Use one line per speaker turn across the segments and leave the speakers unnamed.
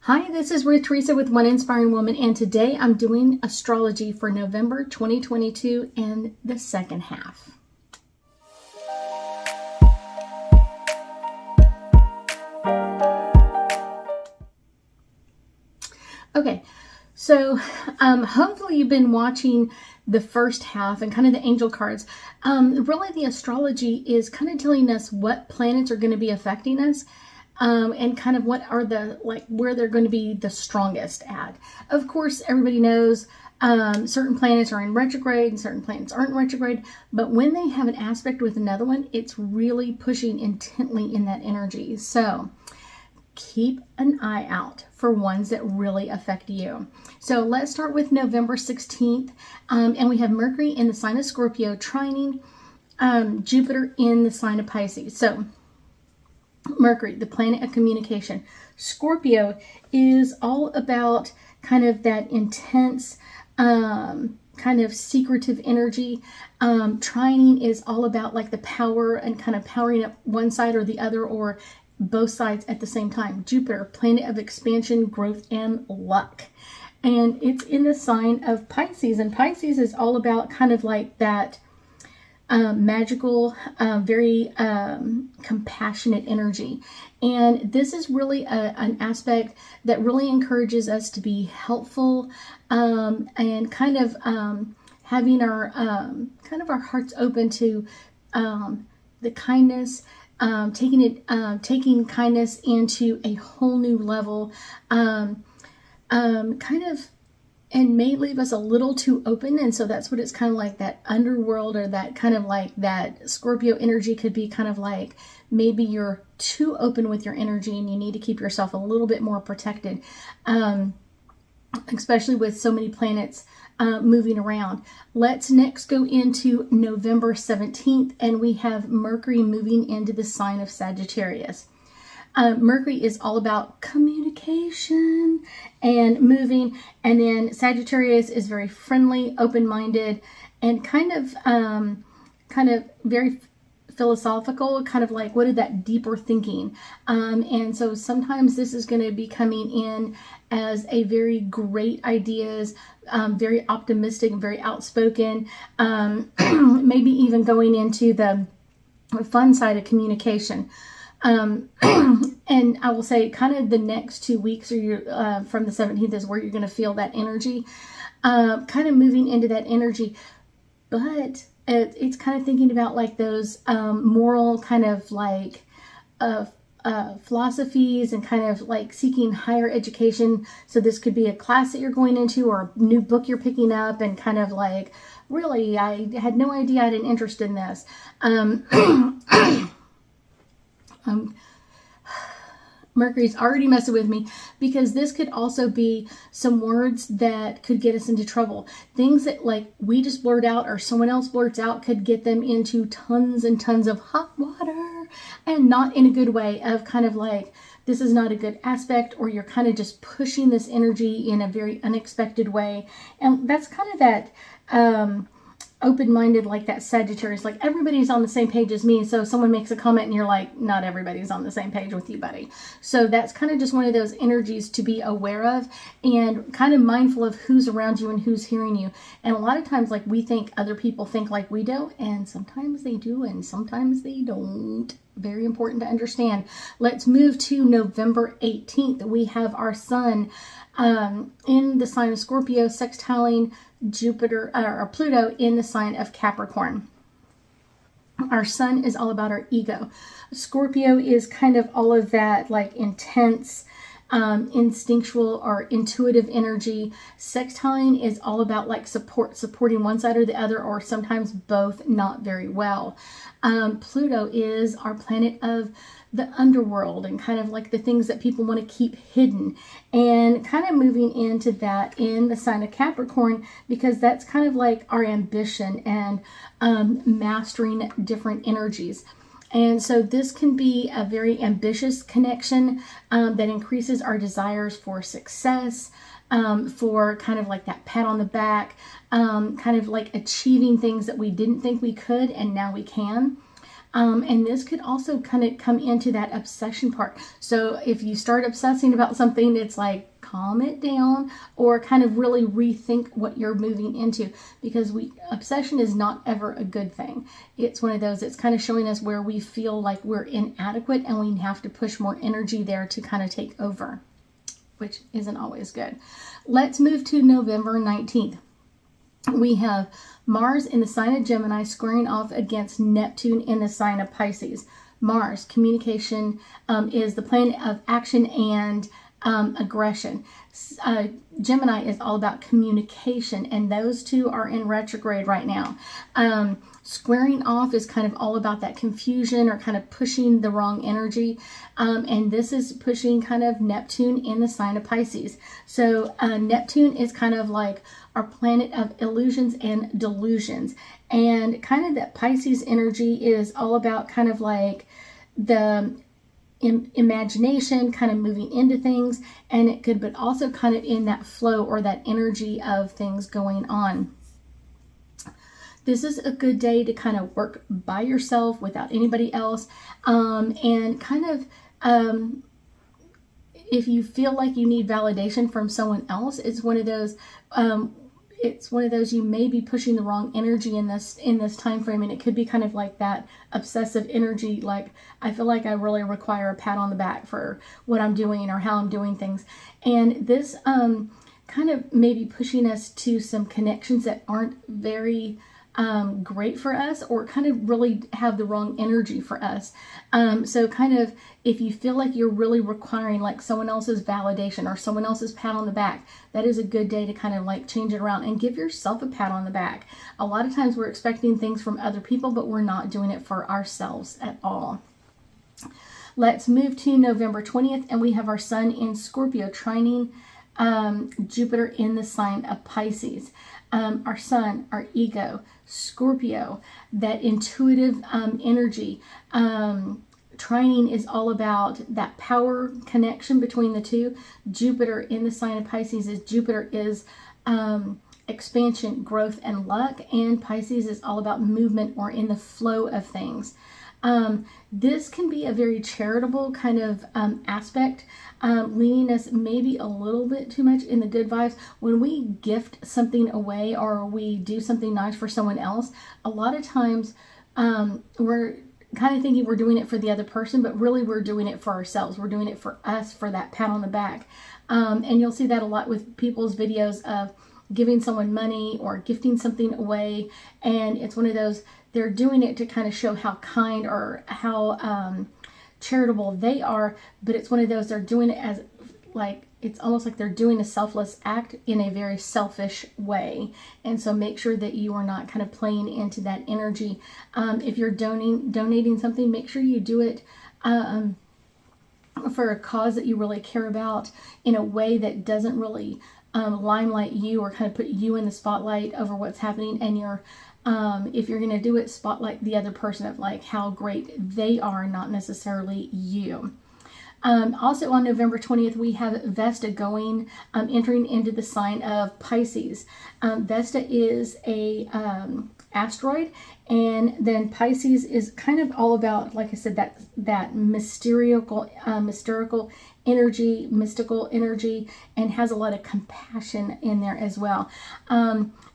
Hi, this is Ruth Theresa with One Inspiring Woman, and today I'm doing astrology for November 2022 and the second half. Okay, so hopefully you've been watching the first half and kind of the angel cards. Really, the astrology is kind of telling us what planets are going to be affecting us. And kind of what are where they're going to be the strongest at. Of course, everybody knows certain planets are in retrograde and certain planets aren't in retrograde, but when they have an aspect with another one, it's really pushing intently in that energy. So keep an eye out for ones that really affect you. So let's start with November 16th. And we have Mercury in the sign of Scorpio trining Jupiter in the sign of Pisces. So Mercury, the planet of communication. Scorpio is all about kind of that intense, kind of secretive energy. Trining is all about like the power and kind of powering up one side or the other or both sides at the same time. Jupiter, planet of expansion, growth, and luck. And it's in the sign of Pisces. And Pisces is all about kind of like that magical, very compassionate energy. And this is really an aspect that really encourages us to be helpful and kind of having our our hearts open to the kindness, taking kindness into a whole new level, and may leave us a little too open. And so that's what it's kind of like, that underworld, or that kind of like that Scorpio energy could be kind of like maybe you're too open with your energy and you need to keep yourself a little bit more protected, especially with so many planets moving around. Let's next go into November 17th, and we have Mercury moving into the sign of Sagittarius. Mercury is all about communication and moving, and then Sagittarius is very friendly, open-minded, and kind of very philosophical, kind of like what is that deeper thinking. And so sometimes this is going to be coming in as a very great ideas, very optimistic, very outspoken, maybe even going into the fun side of communication. And I will say kind of the next 2 weeks or from the 17th is where you're going to feel that energy, kind of moving into that energy. But it's kind of thinking about like those moral kind of like philosophies and kind of like seeking higher education. So this could be a class that you're going into or a new book you're picking up, and kind of like, really, I had no idea I had an interest in this. Mercury's already messing with me, because this could also be some words that could get us into trouble. Things that like we just blurt out or someone else blurts out could get them into tons and tons of hot water, and not in a good way, of kind of like, this is not a good aspect, or you're kind of just pushing this energy in a very unexpected way. And that's kind of that open-minded, like that Sagittarius, like everybody's on the same page as me. So someone makes a comment and you're like, not everybody's on the same page with you, buddy. So that's kind of just one of those energies to be aware of, and kind of mindful of who's around you and who's hearing you. And a lot of times, like, we think other people think like we do, and sometimes they do and sometimes they don't. Very important to understand. Let's move to November 18th. We have our sun in the sign of Scorpio sextiling Jupiter or Pluto in the sign of Capricorn. Our sun is all about our ego. Scorpio is kind of all of that like intense, instinctual or intuitive energy. Sextiling is all about like supporting one side or the other, or sometimes both, not very well. Pluto is our planet of the underworld and kind of like the things that people want to keep hidden, and kind of moving into that in the sign of Capricorn, because that's kind of like our ambition and mastering different energies. And so this can be a very ambitious connection that increases our desires for success, for kind of like that pat on the back, kind of like achieving things that we didn't think we could and now we can. And this could also kind of come into that obsession part. So if you start obsessing about something, it's like, calm it down, or kind of really rethink what you're moving into, because obsession is not ever a good thing. It's one of those, it's kind of showing us where we feel like we're inadequate and we have to push more energy there to kind of take over, which isn't always good. Let's move to November 19th. We have Mars in the sign of Gemini squaring off against Neptune in the sign of Pisces. Mars, communication, is the planet of action and aggression. Gemini is all about communication, and those two are in retrograde right now. Squaring off is kind of all about that confusion or kind of pushing the wrong energy. And this is pushing kind of Neptune in the sign of Pisces. So Neptune is kind of like our planet of illusions and delusions. And kind of that Pisces energy is all about kind of like the imagination, kind of moving into things, and it could, but also kind of in that flow or that energy of things going on. This is a good day to kind of work by yourself without anybody else, and kind of if you feel like you need validation from someone else, it's one of those. It's one of those, you may be pushing the wrong energy in this time frame, and it could be kind of like that obsessive energy, like I feel like I really require a pat on the back for what I'm doing or how I'm doing things. And this kind of maybe pushing us to some connections that aren't very great for us, or kind of really have the wrong energy for us. So kind of, if you feel like you're really requiring like someone else's validation or someone else's pat on the back, that is a good day to kind of like change it around and give yourself a pat on the back. A lot of times we're expecting things from other people, but we're not doing it for ourselves at all. Let's move to November 20th, and we have our sun in Scorpio trining Jupiter in the sign of Pisces. Our sun, our ego, Scorpio, that intuitive energy. Trining is all about that power connection between the two. Jupiter in the sign of Pisces is expansion, growth, and luck, and Pisces is all about movement or in the flow of things. This can be a very charitable kind of aspect, leaning us maybe a little bit too much in the good vibes. When we gift something away or we do something nice for someone else, a lot of times we're kind of thinking we're doing it for the other person, but really we're doing it for ourselves. We're doing it for us, for that pat on the back. And you'll see that a lot with people's videos of giving someone money or gifting something away. And it's one of those, they're doing it to kind of show how kind or how charitable they are, but it's one of those, they're doing it as like, it's almost like they're doing a selfless act in a very selfish way. And so make sure that you are not kind of playing into that energy. If you're donating something, make sure you do it for a cause that you really care about, in a way that doesn't really limelight you or kind of put you in the spotlight over what's happening. And you're if you're going to do it, spotlight the other person of like how great they are, not necessarily you. Also on November 20th, we have Vesta going, entering into the sign of Pisces. Vesta is a asteroid, and then Pisces is kind of all about, like I said, that mystical energy, mystical energy, and has a lot of compassion in there as well.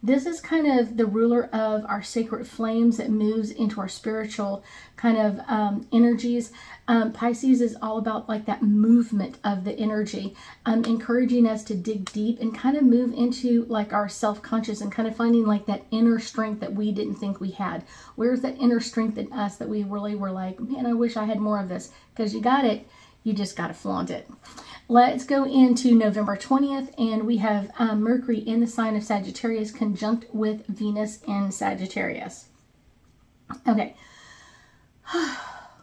This is kind of the ruler of our sacred flames that moves into our spiritual kind of energies. Pisces is all about like that movement of the energy, encouraging us to dig deep and kind of move into like our self-conscious and kind of finding like that inner strength that we didn't think we had. Where's that inner strength in us that we really were like, man, I wish I had more of this? Because you got it. You just got to flaunt it. Let's go into November 20th, and we have Mercury in the sign of Sagittarius conjunct with Venus in Sagittarius. Okay.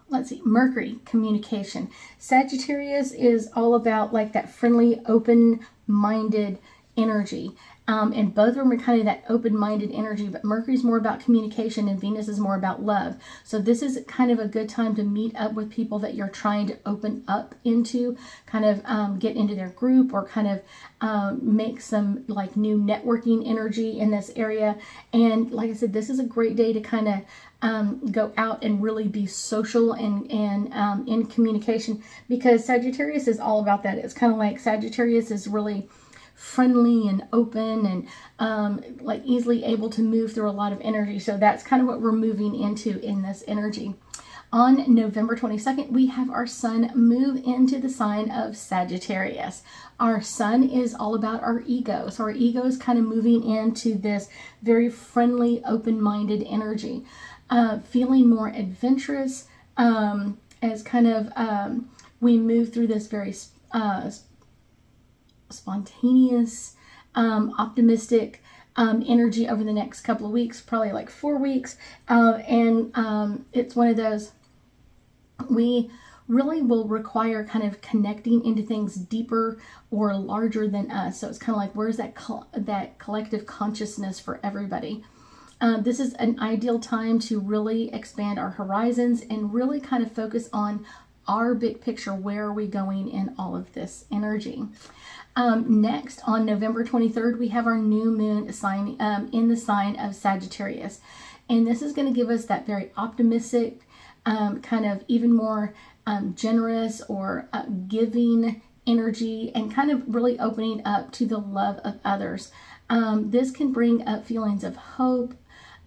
Let's see. Mercury, communication. Sagittarius is all about like that friendly, open-minded energy. And both of them are kind of that open-minded energy, but Mercury's more about communication and Venus is more about love. So this is kind of a good time to meet up with people that you're trying to open up into, kind of get into their group, or kind of make some like new networking energy in this area. And like I said, this is a great day to kind of go out and really be social and in communication, because Sagittarius is all about that. It's kind of like Sagittarius is really friendly and open and like easily able to move through a lot of energy. So that's kind of what we're moving into in this energy. On November 22nd, we have our sun move into the sign of Sagittarius. Our sun is all about our ego. So our ego is kind of moving into this very friendly, open-minded energy, feeling more adventurous as kind of we move through this very spontaneous, optimistic energy over the next couple of weeks, probably like 4 weeks. And it's one of those, we really will require kind of connecting into things deeper or larger than us. So it's kind of like, where's that collective consciousness for everybody? This is an ideal time to really expand our horizons and really kind of focus on our big picture. Where are we going in all of this energy? Next, on November 23rd, we have our new moon sign in the sign of Sagittarius. And this is going to give us that very optimistic, kind of even more generous or giving energy, and kind of really opening up to the love of others. This can bring up feelings of hope,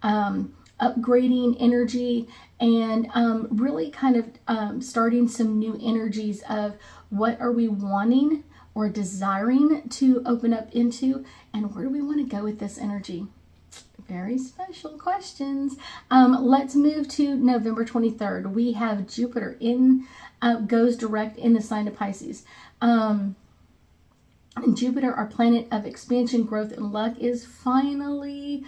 upgrading energy, and really kind of starting some new energies of what are we wanting or desiring to open up into, and where do we want to go with this energy? Very special questions. Let's move to November 23rd. We have Jupiter goes direct in the sign of Pisces. And Jupiter, our planet of expansion, growth, and luck, is finally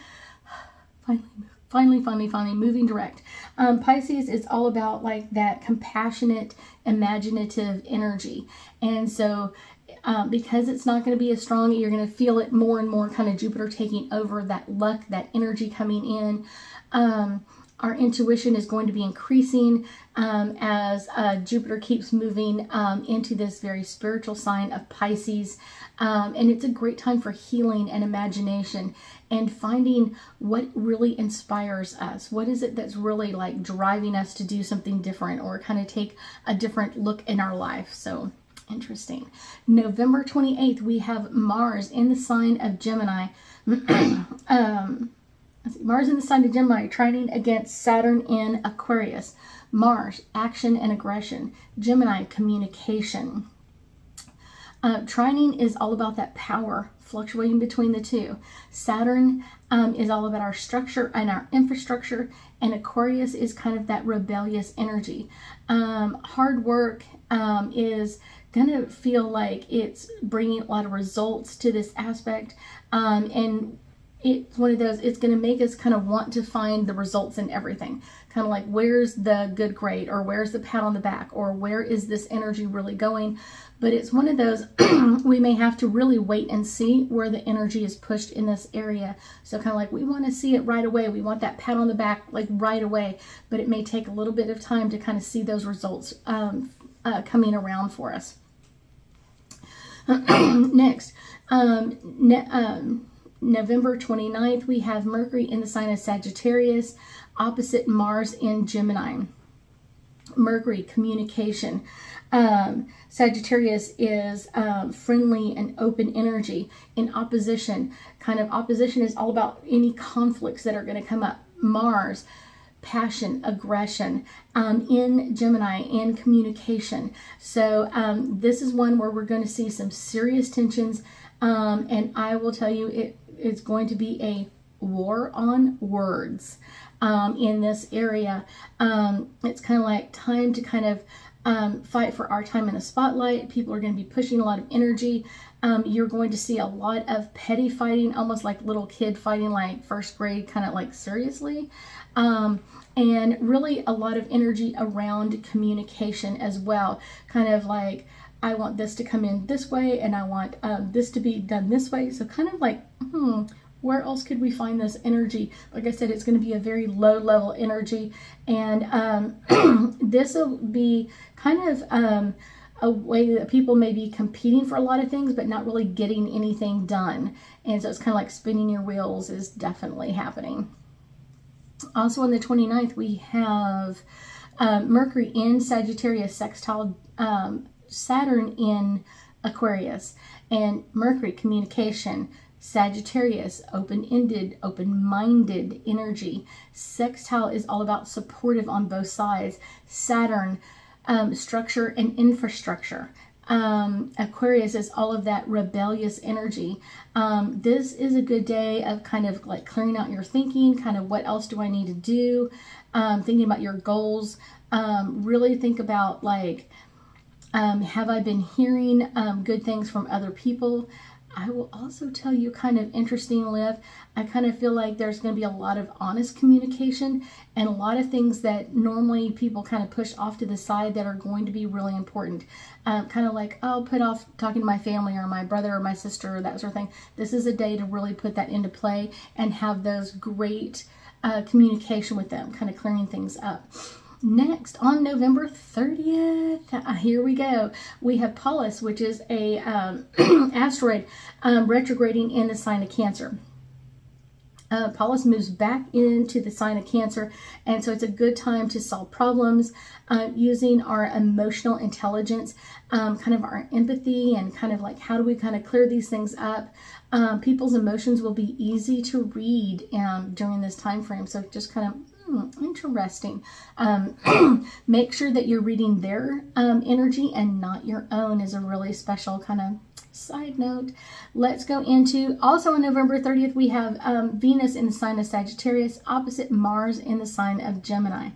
moving direct. Pisces is all about like that compassionate, imaginative energy. And so because it's not going to be as strong, you're going to feel it more and more, kind of Jupiter taking over that luck, that energy coming in. Our intuition is going to be increasing as Jupiter keeps moving into this very spiritual sign of Pisces. And it's a great time for healing and imagination and finding what really inspires us. What is it that's really like driving us to do something different or kind of take a different look in our life? So interesting. November 28th, we have Mars in the sign of Gemini. Mars in the sign of Gemini, trining against Saturn in Aquarius. Mars, action and aggression. Gemini, communication. Trining is all about that power, fluctuating between the two. Saturn is all about our structure and our infrastructure, and Aquarius is kind of that rebellious energy. Hard work is going to feel like it's bringing a lot of results to this aspect, and it's one of those, it's going to make us kind of want to find the results in everything. Kind of like, where's the good grade, or where's the pat on the back, or where is this energy really going? But it's one of those, we may have to really wait and see where the energy is pushed in this area. So kind of like, we want to see it right away. We want that pat on the back like right away, but it may take a little bit of time to kind of see those results coming around for us. Next, November 29th, we have Mercury in the sign of Sagittarius, opposite Mars in Gemini. Mercury, communication. Sagittarius is friendly and open energy. In opposition, opposition is all about any conflicts that are going to come up. Mars, passion, aggression. In Gemini, in communication. So this is one where we're going to see some serious tensions, and I will tell you, it's going to be a war on words in this area. It's kind of like time to kind of fight for our time in the spotlight. People are going to be pushing a lot of energy. You're going to see a lot of petty fighting, almost like little kid fighting, like first grade, kind of like seriously. And really a lot of energy around communication as well. Kind of like, I want this to come in this way, and I want this to be done this way. So kind of like Where else could we find this energy? Like I said, it's going to be a very low level energy. And this will be kind of a way that people may be competing for a lot of things, but not really getting anything done. And so it's kind of like spinning your wheels is definitely happening. Also on the 29th, we have Mercury in Sagittarius sextile Saturn in Aquarius. And Mercury, communication. Sagittarius, open-ended, open-minded energy. Sextile is all about supportive on both sides. Saturn, structure and infrastructure. Aquarius is all of that rebellious energy. This is a good day of kind of like clearing out your thinking, kind of what else do I need to do, thinking about your goals. Really think about like, have I been hearing good things from other people? I will also tell you kind of interesting, Liv. I kind of feel like there's going to be a lot of honest communication and a lot of things that normally people kind of push off to the side that are going to be really important. Kind of like, I'll put off talking to my family or my brother or my sister or that sort of thing. This is a day to really put that into play and have those great communication with them, kind of clearing things up. Next, on November 30th, here we go. We have Pallas, which is a asteroid retrograding in the sign of Cancer. Pallas moves back into the sign of Cancer, and so it's a good time to solve problems using our emotional intelligence, kind of our empathy, and kind of like how do we kind of clear these things up. People's emotions will be easy to read during this time frame, so just kind of interesting. Make sure that you're reading their energy and not your own is a really special kind of side note. Let's go into, also on November 30th, we have Venus in the sign of Sagittarius, opposite Mars in the sign of Gemini.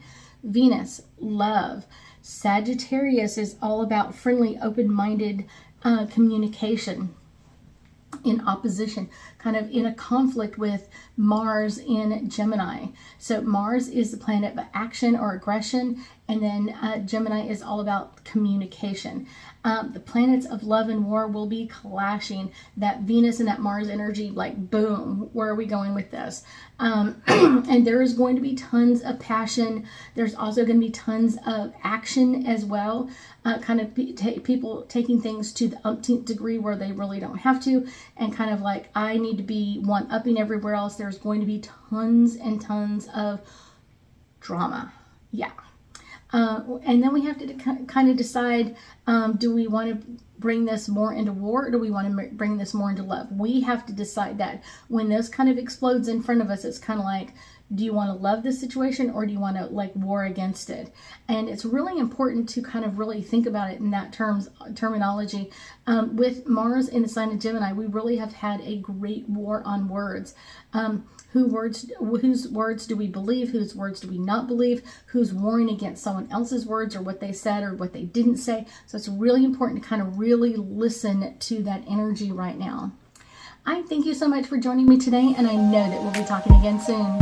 Venus, love. Sagittarius is all about friendly, open-minded communication. In opposition, kind of in a conflict with Mars in Gemini. So Mars is the planet of action or aggression, and then Gemini is all about communication. The planets of love and war will be clashing. That Venus and that Mars energy, like boom, where are we going with this? And there is going to be tons of passion. There's also going to be tons of action as well. Kind of people taking things to the umpteenth degree where they really don't have to, and kind of like, I need to be one-upping everywhere else. There's going to be tons and tons of drama. Yeah. And then we have to kind of decide, do we want to bring this more into war, or do we want to bring this more into love? We have to decide that. When this kind of explodes in front of us, it's kind of like, do you want to love this situation, or do you want to like war against it? And it's really important to kind of really think about it in that terminology. With Mars in the sign of Gemini, we really have had a great war on words. Whose words do we believe? Whose words do we not believe? Who's warring against someone else's words, or what they said or what they didn't say? So it's really important to kind of really listen to that energy right now. I thank you so much for joining me today, and I know that we'll be talking again soon.